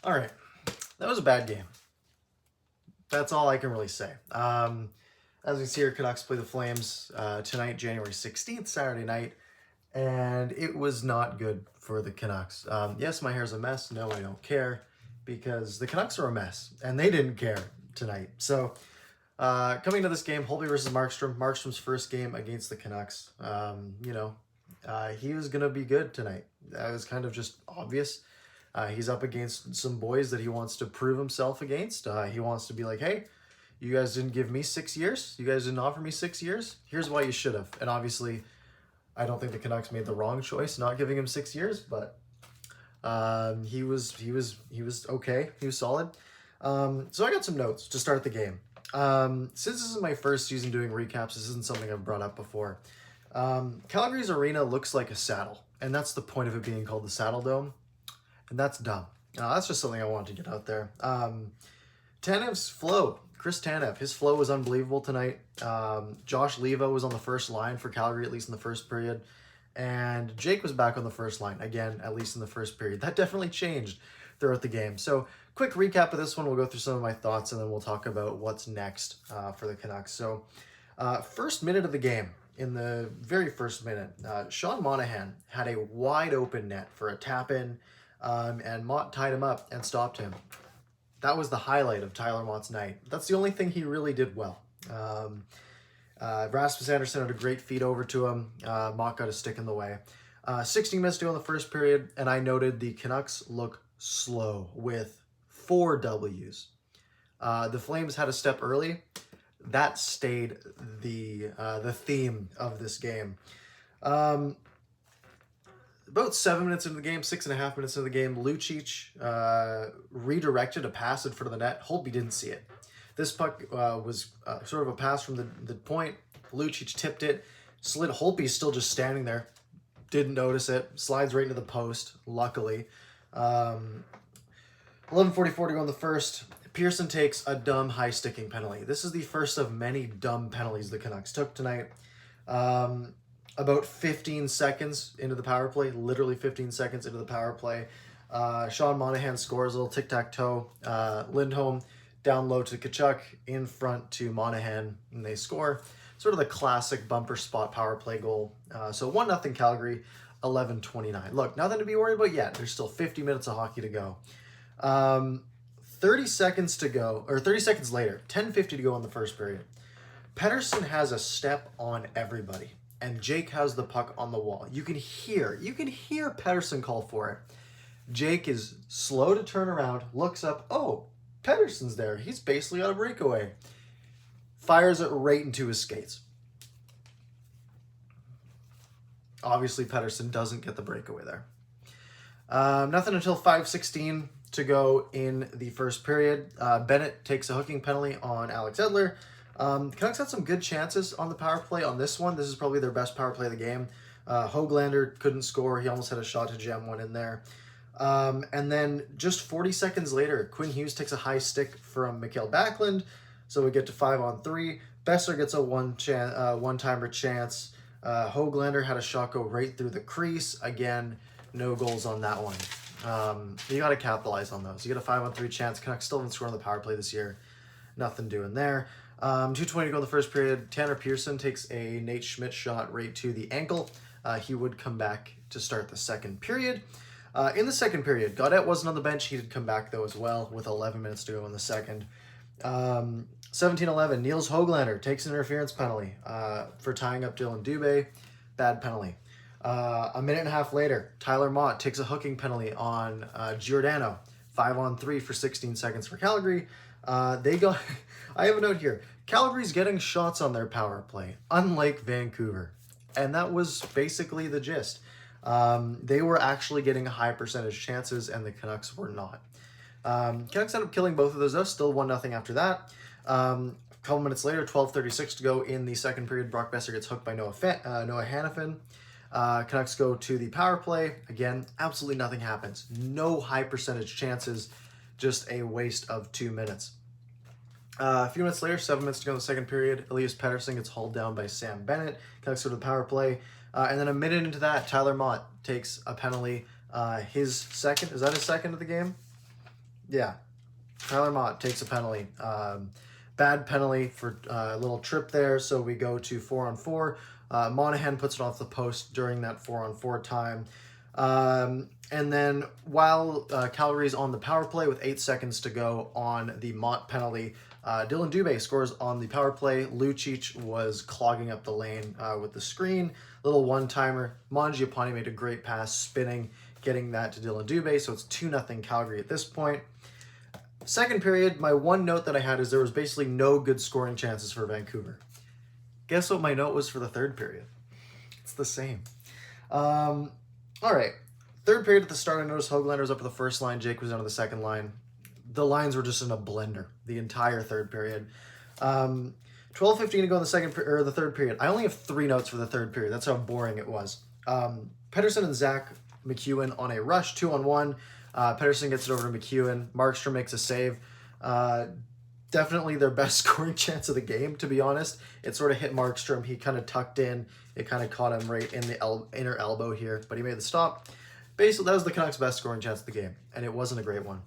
All right, that was a bad game. That's all I can really say. As we see here, Canucks play the Flames tonight, January 16th, Saturday night, and it was not good for the Canucks. Yes, my hair's a mess. No, I don't care, because the Canucks are a mess, and they didn't care tonight. So, coming to this game, Holtby versus Markstrom. Markstrom's first game against the Canucks. He was going to be good tonight. That was kind of just obvious. He's up against some boys that he wants to prove himself against. He wants to be like, hey, you guys didn't give me 6 years. You guys didn't offer me 6 years. Here's why you should have. And obviously, I don't think the Canucks made the wrong choice not giving him 6 years, but he was okay. He was solid. So I got some notes to start the game. Since this is my first season doing recaps, this isn't something I've brought up before. Calgary's arena looks like a saddle, and that's the point of it being called the Saddle Dome. And that's dumb. That's just something I wanted to get out there. Tanev's flow. Chris Tanev, his flow was unbelievable tonight. Josh Levo was on the first line for Calgary, at least in the first period. And Jake was back on the first line, again, at least in the first period. That definitely changed throughout the game. So, quick recap of this one. We'll go through some of my thoughts, and then we'll talk about what's next for the Canucks. So, first minute of the game. In the very first minute, Sean Monahan had a wide open net for a tap-in. And Mott tied him up and stopped him. That was the highlight of Tyler Mott's night. That's the only thing he really did well. Rasmus Anderson had a great feed over to him. Mott got a stick in the way. 16 minutes to go in the first period, and I noted the Canucks look slow with 4 Ws. The Flames had a step early. That stayed the theme of this game. About 7 minutes into the game, 6.5 minutes into the game, Lucic redirected a pass in front of the net. Holtby didn't see it. This puck was sort of a pass from the point. Lucic tipped it, slid. Holtby's still just standing there. Didn't notice it. Slides right into the post, luckily. 11:44 to go in the first. Pearson takes a dumb high-sticking penalty. This is the first of many dumb penalties the Canucks took tonight. About 15 seconds into the power play, literally 15 seconds into the power play, Sean Monahan scores a little tic-tac-toe. Lindholm down low to Tkachuk, in front to Monahan, and they score. Sort of the classic bumper spot power play goal. So 1-0 Calgary, 11:29. Look, nothing to be worried about yet. There's still 50 minutes of hockey to go. 30 seconds to go, or 30 seconds later, 10:50 to go in the first period. Pettersson has a step on everybody. And Jake has the puck on the wall. You can hear Pettersson call for it. Jake is slow to turn around, looks up. Oh, Pettersson's there. He's basically on a breakaway. Fires it right into his skates. Obviously, Pettersson doesn't get the breakaway there. Nothing until 5:16 to go in the first period. Bennett takes a hooking penalty on Alex Edler. Canucks had some good chances on the power play on this one. This is probably their best power play of the game. Höglander couldn't score. He almost had a shot to jam one in there. And then just 40 seconds later, Quinn Hughes takes a high stick from Mikael Backlund. So we get to 5-on-3. Besser gets a one-timer chance. Höglander had a shot go right through the crease. Again, no goals on that one. You got to capitalize on those. You get a 5-on-3 chance. Canucks still haven't scored on the power play this year. Nothing doing there. 2:20 to go in the first period. Tanner Pearson takes a Nate Schmidt shot right to the ankle. He would come back to start the second period. In the second period, Gaudette wasn't on the bench. He did come back, though, as well, with 11 minutes to go in the second. 17:11, Niels Höglander takes an interference penalty for tying up Dylan Dubé. Bad penalty. A minute and a half later, Tyler Mott takes a hooking penalty on Giordano. 5-on-3 for 16 seconds for Calgary. I have a note here. Calgary's getting shots on their power play, unlike Vancouver. And that was basically the gist. They were actually getting high percentage chances, and the Canucks were not. Canucks ended up killing both of those, though. Still 1-0 after that. A couple minutes later, 12:36 to go in the second period. Brock Besser gets hooked by Noah Hannafin. Canucks go to the power play. Again, absolutely nothing happens. No high percentage chances. Just a waste of 2 minutes. A few minutes later, 7 minutes to go in the second period, Elias Pettersson gets hauled down by Sam Bennett. Canucks go to the power play. And then a minute into that, Tyler Mott takes a penalty. His second. Is that his second of the game? Yeah. Tyler Mott takes a penalty. Bad penalty for a little trip there, so we go to 4-on-4. Monahan puts it off the post during that 4-on-4 time. And then while Calgary's on the power play with 8 seconds to go on the Mott penalty, Dylan Dubé scores on the power play. Lucic was clogging up the lane with the screen. Little one-timer. Mangiapane made a great pass, spinning, getting that to Dylan Dubé, so it's 2-0 Calgary at this point. Second period, my one note that I had is there was basically no good scoring chances for Vancouver. Guess what my note was for the third period? It's the same. All right. Third period at the start, I noticed Höglander was up at the first line. Jake was down to the second line. The lines were just in a blender the entire third period. 12:15 to go in the third period. I only have 3 notes for the third period. That's how boring it was. Pettersson and Zach McEwen on a rush, 2-on-1. Pettersson gets it over to McEwen. Markstrom makes a save. Definitely their best scoring chance of the game, to be honest. It sort of hit Markstrom. He kind of tucked in. It kind of caught him right in the inner elbow here, but he made the stop. Basically, that was the Canucks' best scoring chance of the game, and it wasn't a great one.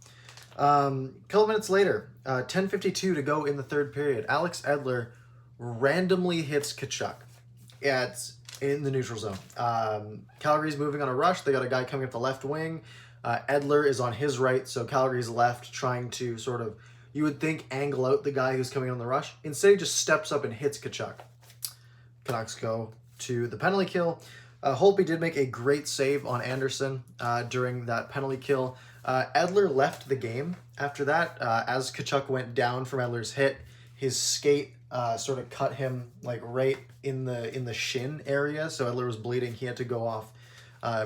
A couple minutes later, 10:52 to go in the third period. Alex Edler randomly hits Tkachuk. Yeah, it's in the neutral zone. Calgary's moving on a rush. They got a guy coming up the left wing. Edler is on his right, so Calgary's left, trying to sort of, you would think, angle out the guy who's coming on the rush. Instead, he just steps up and hits Tkachuk. Canucks go to the penalty kill. Holtby did make a great save on Anderson during that penalty kill. Edler left the game after that. As Tkachuk went down from Edler's hit, his skate sort of cut him like right in the shin area, so Edler was bleeding. He had to go off,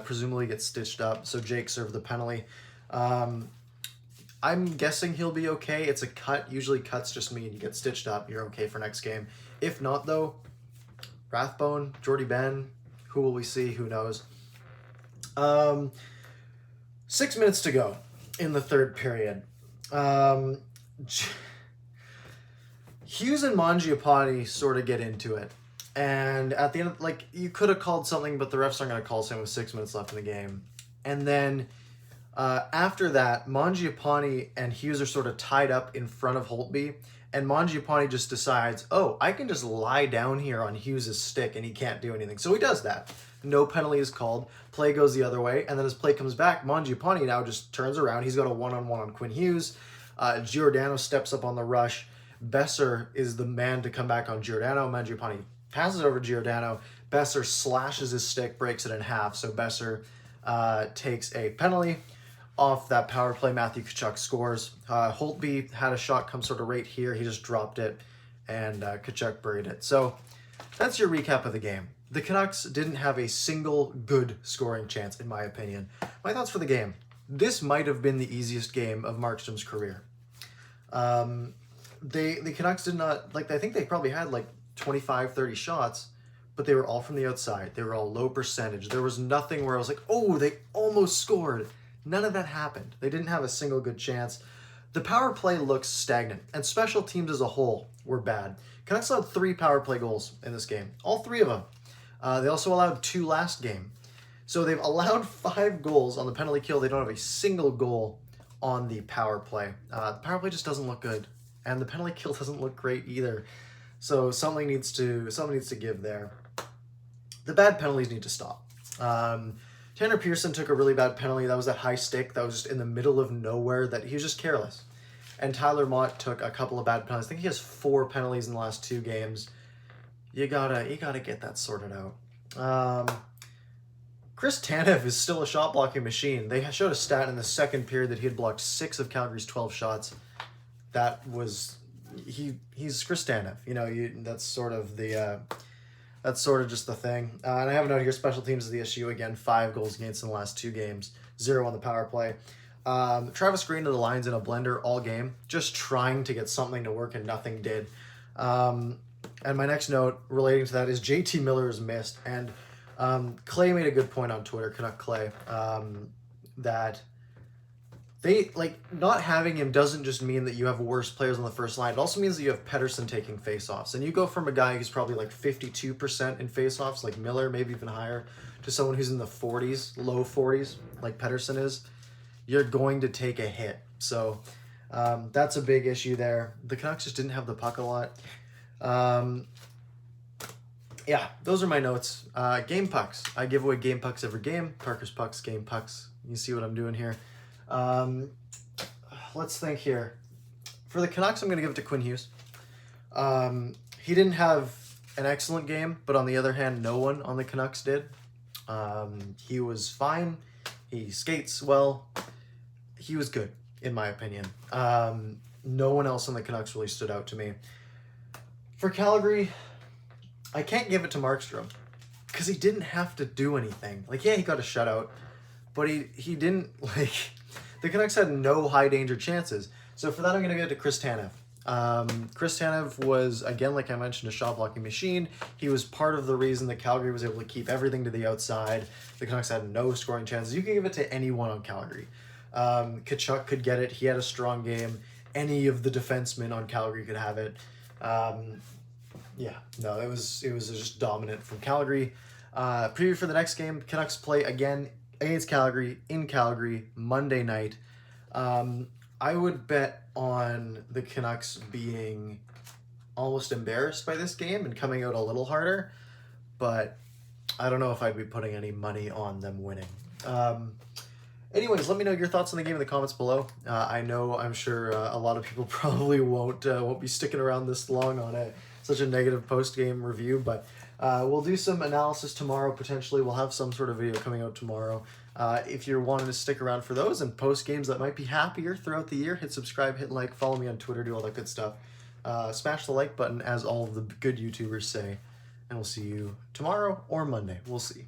presumably get stitched up, so Jake served the penalty. I'm guessing he'll be okay. It's a cut. Usually cuts just mean you get stitched up, you're okay for next game. If not, though, Rathbone, Jordy Ben, who will we see? Who knows? 6 minutes to go in the third period. Hughes and Mangiapane sort of get into it. And at the end, you could have called something, but the refs aren't going to call something with 6 minutes left in the game. And then after that, Mangiapane and Hughes are sort of tied up in front of Holtby. And Mangiapane just decides, oh, I can just lie down here on Hughes' stick and he can't do anything. So he does that. No penalty is called. Play goes the other way. And then as play comes back, Mangiapane now just turns around. He's got a one-on-one on Quinn Hughes. Giordano steps up on the rush. Besser is the man to come back on Giordano. Mangiapane passes over Giordano. Besser slashes his stick, breaks it in half. So Besser takes a penalty off that power play. Matthew Tkachuk scores. Holtby had a shot come sort of right here. He just dropped it, and Tkachuk buried it. So that's your recap of the game. The Canucks didn't have a single good scoring chance, in my opinion. My thoughts for the game. This might have been the easiest game of Markstrom's career. The Canucks did not, I think they probably had 25, 30 shots, but they were all from the outside. They were all low percentage. There was nothing where I was like, oh, they almost scored. None of that happened. They didn't have a single good chance. The power play looks stagnant, and special teams as a whole were bad. Canucks allowed 3 power play goals in this game. All 3 of them. They also allowed 2 last game. So they've allowed 5 goals on the penalty kill. They don't have a single goal on the power play. The power play just doesn't look good, and the penalty kill doesn't look great either. So something needs to give there. The bad penalties need to stop. Tanner Pearson took a really bad penalty. That was that high stick that was just in the middle of nowhere that he was just careless. And Tyler Mott took a couple of bad penalties. I think he has 4 penalties in the last 2 games. You gotta get that sorted out. Chris Tanev is still a shot blocking machine. They showed a stat in the second period that he had blocked 6 of Calgary's 12 shots. That was he's Chris Tanev. That's sort of the that's sort of just the thing. And I have a note here: special teams is the issue again. 5 goals against in the last 2 games, 0 on the power play. Travis Green to the lines in a blender all game, just trying to get something to work, and nothing did. And my next note relating to that is JT Miller is missed. And Clay made a good point on Twitter, Canuck Clay, that they not having him doesn't just mean that you have worse players on the first line. It also means that you have Pettersson taking faceoffs. And you go from a guy who's probably 52% in faceoffs, like Miller, maybe even higher, to someone who's in the 40s, low 40s, like Pettersson is. you're going to take a hit. So that's a big issue there. The Canucks just didn't have the puck a lot. Yeah, those are my notes. Game pucks. I give away game pucks every game. Parker's pucks, game pucks. You see what I'm doing here. Let's think here. For the Canucks, I'm going to give it to Quinn Hughes. He didn't have an excellent game, but on the other hand, no one on the Canucks did. He was fine. He skates well. He was good, in my opinion. No one else on the Canucks really stood out to me. For Calgary, I can't give it to Markstrom because he didn't have to do anything. Like, yeah, he got a shutout, but he didn't, like, the Canucks had no high danger chances. So for that, I'm going to give it to Chris Tanev. Chris Tanev was, again, like I mentioned, a shot blocking machine. He was part of the reason that Calgary was able to keep everything to the outside. The Canucks had no scoring chances. You can give it to anyone on Calgary. Tkachuk could get it. He had a strong game. Any of the defensemen on Calgary could have it. It was just dominant from Calgary. Preview for the next game. Canucks play again against Calgary in Calgary Monday night. I would bet on the Canucks being almost embarrassed by this game and coming out a little harder, but I don't know if I'd be putting any money on them winning. Anyways, let me know your thoughts on the game in the comments below. I'm sure a lot of people probably won't be sticking around this long on such a negative post-game review, but we'll do some analysis tomorrow. Potentially, we'll have some sort of video coming out tomorrow. If you're wanting to stick around for those and post games that might be happier throughout the year, hit subscribe, hit like, follow me on Twitter, do all that good stuff. Smash the like button, as all of the good YouTubers say, and we'll see you tomorrow or Monday. We'll see.